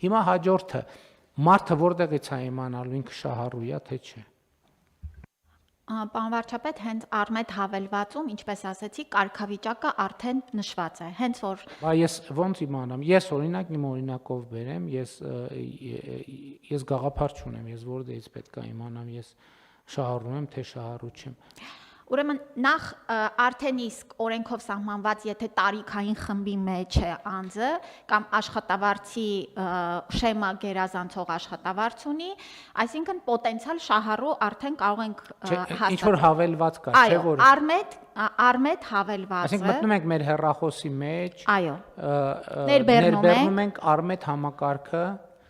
Հիմա հաջորդը մարդը որտեղից է իմանալու ինքը շահառու է թե չէ։ Պարոն վարչապետ, հենց Արմեդ հավելվածում, ինչպես ասեցի, կարգավիճակը արդեն նշված է, հենց որ Բա ես ոնց իմանամ, ես օրինակ իմ օրինակով բերեմ, ես գաղափար չունեմ, ես որտեղից պետք է իմանամ, ես շահառու եմ թե շահառու չեմ։ Ուրեմն նախ արդեն իսկ օրենքով սահմանված, եթե տարիքային խմբի մեջ է անձը կամ աշխատավարձի շեմա գերազանցող աշխատավարձ ունի, այսինքն պոտենցիալ շահառու արդեն կարող ենք հաստատել։ Ինչ որ հավելված կա, չէ՞ որ։ Արմեդ հավելվածը։ Այսինքն մտնում ենք մեր հեռախոսի մեջ, այո, ներբեռնում ենք Արմեդ համակարգը։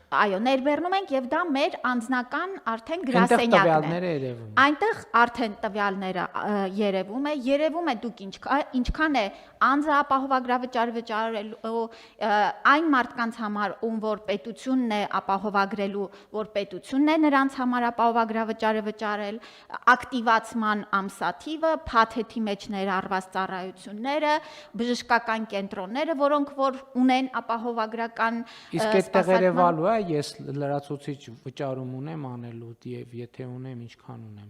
Այո, ներբեռնում ենք եւ դա մեր անձնական արդեն գրասենյակն է։ Այնտեղ արդեն տվյալները երևում է դուք ինչքան է անձը ապահովագրավճար վճարելու այն մարդկանց համար, ում որ պետությունն է ապահովագրելու, որ պետությունն է նրանց համար ապահովագրավճարը վճարել, ակտիվացման ամսաթիվը, փաթեթի մեջ ներառված ծառայությունները, բժշկական կենտրոնները, որոնք որ ունեն ապահովագրական Իսկ այդտեղ երևալու է ես լրացուցիչ վճարում ունեմ անելու եւ եթե ունեմ ինչքան ունեմ։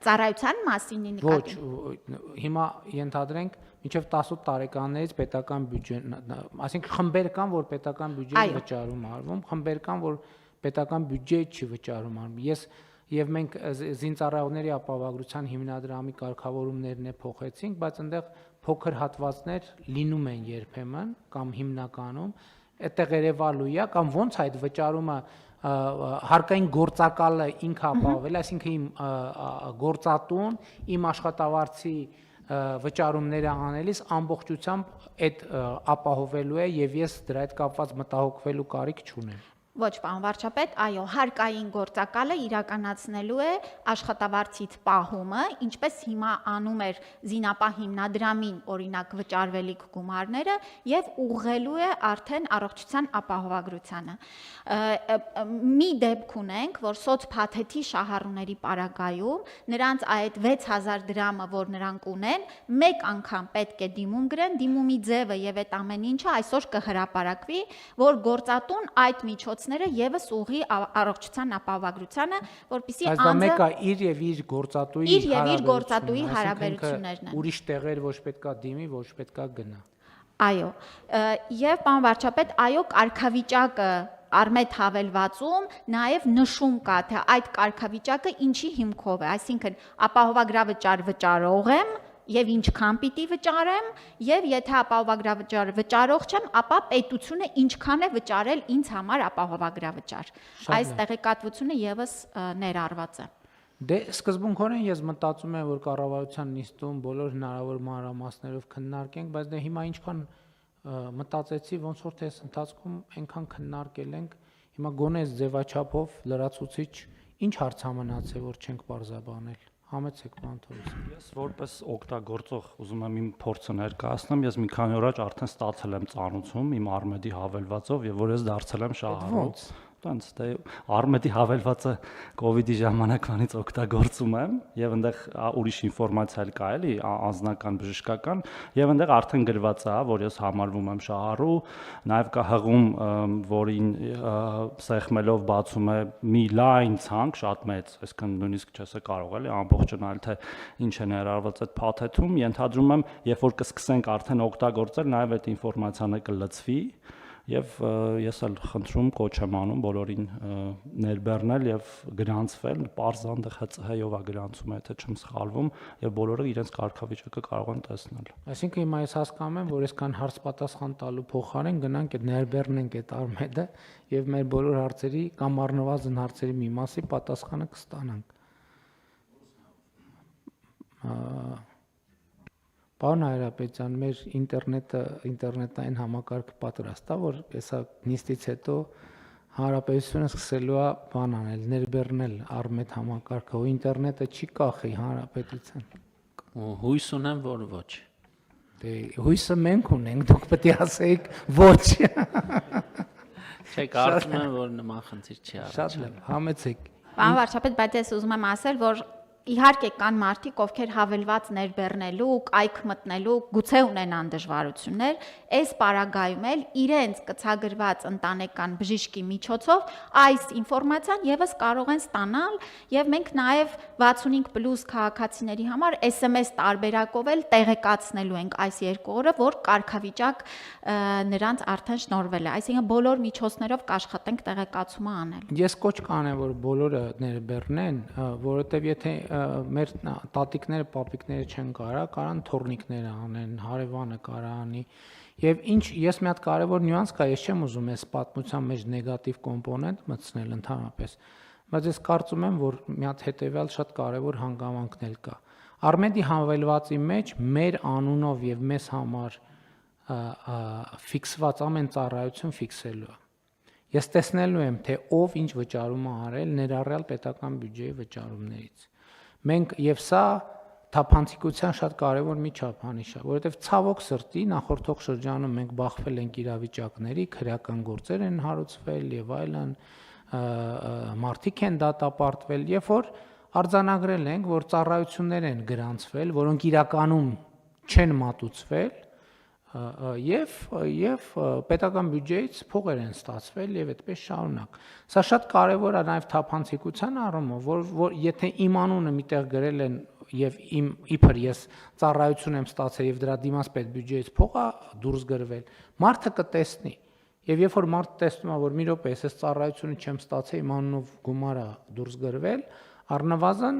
Ծառայության մասին նկատի։ Ոչ, հիմա ենթադրենք մինչև 18 տարեկաններից պետական բյուջեն, այսինքն խմբեր կան, որ պետական բյուջեի վճարում արվում, խմբեր կան, որ պետական բյուջե չի վճարում արվում։ Եվ մենք զինծառայողների ապահովագրության հիմնադրամի կարգավորումներն է փոխեցինք, բայց այնտեղ փոքր հատվածներ լինում են երբեմն կամ հիմնականում այդտեղ երևալու է կամ ոնց այդ վճարումը հարկային գործակալը ինքը ապահովել, այսինքն իմ գործատուն իմ աշխատավարձի վճարումները անելիս ամբողջությամբ այդ ապահովելու է եւ ես դրա հետ կապված մտահոգվելու կարիք չունեմ։ Ոչ, պարոն վարչապետ, այո, հարկային գործակալը իրականացնելու է աշխատավարձից պահումը, ինչպես հիմա անում էր զինապահ հիմնադրամին օրինակ վճարվելիք գումարները եւ ուղղելու է արդեն առողջության ապահովագրությանը։ Մի դեպք ունենք, որ սոցփաթեթի շահառուների պարագայում նրանց այդ 6000 դրամը, որ նրանք ունեն, մեկ անգամ պետք է դիմում գրեն, դիմումի ձևը եւ այդ ամեն ինչը այսօր կհրապարակվի, որ գործատուն այդ միջոցները եւս ուղի առողջության ապահովագրությանը, որպեսզի անձը Բայց դա մեկը իր եւ իր գործատուի հարաբերություններն են։ Ուրիշ տեղեր ոչ պետքա դիմի, ոչ պետքա գնա։ Այո, եւ պարոն վարչապետ, այո, կարգավիճակը Արմեդ հավելվածում նաև նշում կա, թե այդ կարգավիճակը ինչի հիմքով է, այսինքն ապահովագրավճար վճարող եմ եւ ինչքան պիտի վճարեմ եւ եթե ապահովագրավճար վճարող չեմ, ապա պետությունը ինչքան է վճարել ինձ համար ապահովագրավճար։ Այս տեղեկատվությունը եւս ներառված է։ Դե սկզբունքորեն ես մտածում եմ, որ կառավարության նիստում բոլոր հնարավոր մանրամասներով քննարկենք, բայց դե հիմա ինչքան մտածեցի, ոնց որ թե այս ընթացքում այնքան քննարկել ենք, հիմա գոնե այս ձևաչափով լրացուցիչ ինչ հարց մնաց է, որ չենք բարձաբանել։ Համեցեք, պարոն Թորոսյան։ Ես որպես օգտագործող ուզում եմ իմ փորձը ներկայացնեմ, ես մի քանի օր արդեն ստացել եմ ծանուցում իմ Արմեդի հավելվածով եւ որ ես դարձել եմ շահառու։ Տենց դե Արմեդի հավելվածը կոവിഡ്ի ժամանակվանից օգտագործում եմ եւ այնտեղ ուրիշ ինֆորմացիա էլ կա էլի անձնական բժշկական եւ այնտեղ արդեն գրված է, որ ես համարվում եմ շահառու, նաեւ կա հղում, որին սեղմելով բացում է մի լայն ցանկ շատ մեծ, այսինքն նույնիսկ չես կարող էլի ամբողջանալ թե ինչ է ներառված այդ փաթեթում, ենթադրում եմ, երբ որ կսկսենք արդեն օգտագործել, նաեւ այդ ինֆորմացիան կլծվի Եվ ես էլ խնդրում կոչ եմ անում բոլորին ներբեռնել եւ գրանցվել, պարզանդեղ ՀՑՀ-ով է գրանցում, եթե չեմ սխալվում, եւ բոլորը իրենց կարգավիճակը կարող են տեսնել։ Այսինքն հիմա ես հասկանում եմ, որ այսքան հարց պատասխան տալու փոխարեն գնանք այդ ներբեռնենք այդ Արմեդը եւ մեր բոլոր հարցերի կամ առնվազն հարցերի մի մասի պատասխանը կստանանք։ Պարոն Հայրապետյան, մեր ինտերնետային համակարգը պատրաստ է, որ հեսա նիստից հետո հանրապետությունը սկսելու է բան անել, ներբեռնել Արմեդ համակարգը, ու ինտերնետը չի կախի հանրապետության։ Հույս ունեմ, որ ոչ։ Դե հույսը մենք ունենք, դուք պետք է ասեիք ոչ։ Չէ, կարծում եմ, որ նման խնդիր չի առաջանում։ Շատ լավ, համեցեք։ Պարոն վարչապետ, բայց ես ուզում եմ ասել, որ Իհարկե կան մարդիկ, ովքեր հավելված ներբեռնելու, կայք մտնելու, գուցե ունենան դժվարություններ, այս պարագայում էլ իրենց կցագրված ընտանեկան բժիշկի միջոցով այս ինֆորմացիան եւս կարող են ստանալ եւ մենք նաեւ 65+ քաղաքացիների համար SMS տարբերակով էլ տեղեկացնելու ենք այս 2 օրը, որ կարգավիճակ նրանց արդեն շնորհվել է, այսինքն բոլոր միջոցներով կաշխատենք տեղեկացումը անել։ Ես կոչ կանեմ, որ բոլորը ներբեռնեն, որովհետեւ եթե մեր տատիկները, պապիկները չեն կարան թորնիկները անեն, հարևանը կարա անի։ Եվ ինչ ես մի հատ կարևոր նյուանս կա, ես չեմ ուզում այս պատմության մեջ նեգատիվ կոմպոնենտ մտցնել ընդհանրապես, բայց ես կարծում եմ, որ մի հատ հետեւյալ շատ կարևոր հանգամանքն էլ կա։ Արմեդի հավելվածի մեջ մեր անունով եւ մեզ համար ֆիքսված ամեն ծառայություն ֆիքսելու է։ Ես տեսնելու եմ, թե ով ինչ վճարում է արել ներառյալ պետական բյուջեի վճարումներից։ Մենք եւ սա թափանցիկության շատ կարևոր մի չափանիշ է, որովհետեւ ցավոք սրտի նախորդող շրջանում մենք բախվել ենք իրավիճակների, քրեական գործեր են հարուցվել եւ այլն, մարդիկ են դատապարտվել, երբ որ արձանագրել ենք, որ ծառայություններ են գրանցվել, որոնք իրականում չեն մատուցվել, եւ պետական բյուջեից փողեր են ստացվել եւ այդպես շարունակ։ Սա շատ կարեւոր է նաեւ թափանցիկության առումով, որ եթե իմ անունը միտեղ գրել են եւ իմ իբր ես ծառայություն եմ ստացել եւ դրա դիմաց պետբյուջեից փող է դուրս գրվել, մարդը կտեսնի։ Եվ երբ որ մարդը տեսնում է, որ մի րոպե ես ծառայությունը չեմ ստացել, իմ անունով գումար է դուրս գրվել, առնվազն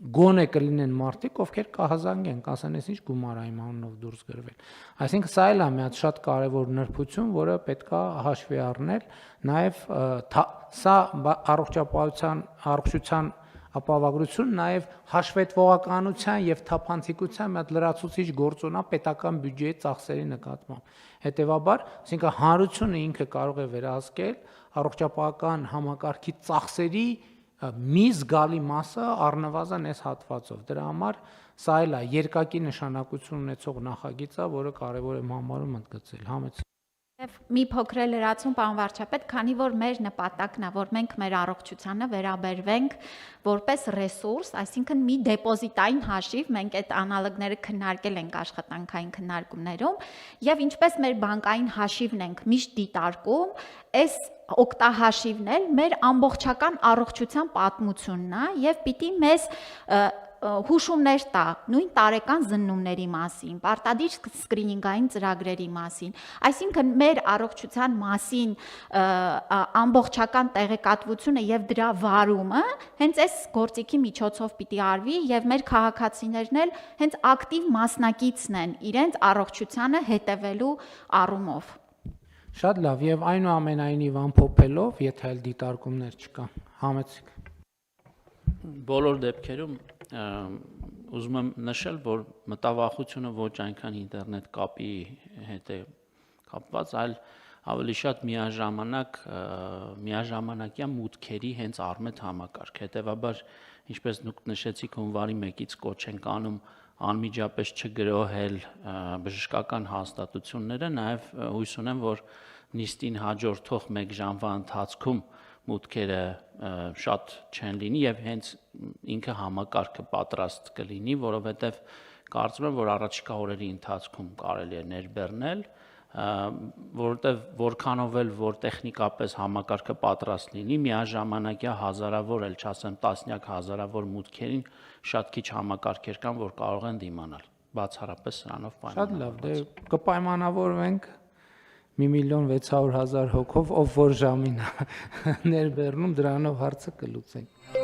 գոնե կլինեն մարդիկ, ովքեր կհազանգեն, կասեն, ես ինչ գումար է իմ անունով դուրս գրվել։ Այսինքն սա էլ է մի հատ շատ կարևոր նրբություն, որը պետք է հաշվի առնել, նաև սա առողջության ապահովագրություն նաև հաշվետվողականության եւ թափանցիկության մի հատ լրացուցիչ գործոն է պետական բյուջեի ծախսերի նկատմամբ։ Հետևաբար, այսինքն հանրությունը ինքը կարող է վերահսկել առողջապահական համակարգի ծախսերի մի զգալի մասը առնվազն այս հատվածով։ Դրա համար սա էլ է երկակի նշանակություն ունեցող նախագիծ է, որը կարևոր է համարում ընդգծել։ Համեցեք։ Եվ մի փոքր լրացում, պարոն վարչապետ, քանի որ մեր նպատակն է, որ մենք մեր առողջությանը վերաբերվենք որպես ռեսուրս, այսինքն մի դեպոզիտային հաշիվ, մենք այդ անալոգները քննարկել ենք աշխատանքային քննարկումներում, եւ ինչպես մեր բանկային հաշիվն ենք միշտ դիտարկում, այս օկտահաշիվն էլ մեր ամբողջական առողջության պատմությունն է եւ պիտի մեզ հուշումներ տա նույն տարեկան զննումների մասին, պարտադիր սկրինինգային ծրագրերի մասին, այսինքն մեր առողջության մասին ամբողջական տեղեկատվությունը եւ դրա վարումը հենց այս գործիքի միջոցով պիտի արվի եւ մեր քաղաքացիներն էլ հենց ակտիվ մասնակիցն են իրենց առողջությանը հետևելու առումով։ Շատ լավ, եւ այնուամենայնիվ ամփոփելով, եթե այլ դիտարկումներ չկան, համեցեք։ Բոլոր դեպքերում ուզում եմ նշել, որ մտավախությունը ոչ այնքան ինտերնետ կապի հետ է կապված, այլ ավելի շատ միաժամանակյա մուտքերի հենց Արմեդ համակարգ։ Հետևաբար, ինչպես դուք նշեցիք, հունվարի 1-ից կոչ ենք անում անմիջապես չգրոհել բժշկական հաստատությունները, նաև հույս ունեմ, որ նիստին հաջորդող 1 ժամվա ընթացքում մուտքերը շատ չեն լինի եւ հենց ինքը համակարգը պատրաստ կլինի, որովհետեւ կարծում եմ, որ առաջիկա օրերի ընթացքում կարելի է ներբեռնել, որովհետեւ որքանով էլ որ տեխնիկապես համակարգը պատրաստ լինի, միաժամանակյա հազարավոր, էլ չասեմ տասնյակ հազարավոր մուտքերին շատ քիչ համակարգեր կան, որ կարող են դիմանալ։ Բացառապես սրանով պայմանավորված։ Շատ լավ, դե կպայմանավորվենք 1,600,000 հոգով, ով որ ժամին ներբեռնում, դրանով հարցը կլուծենք։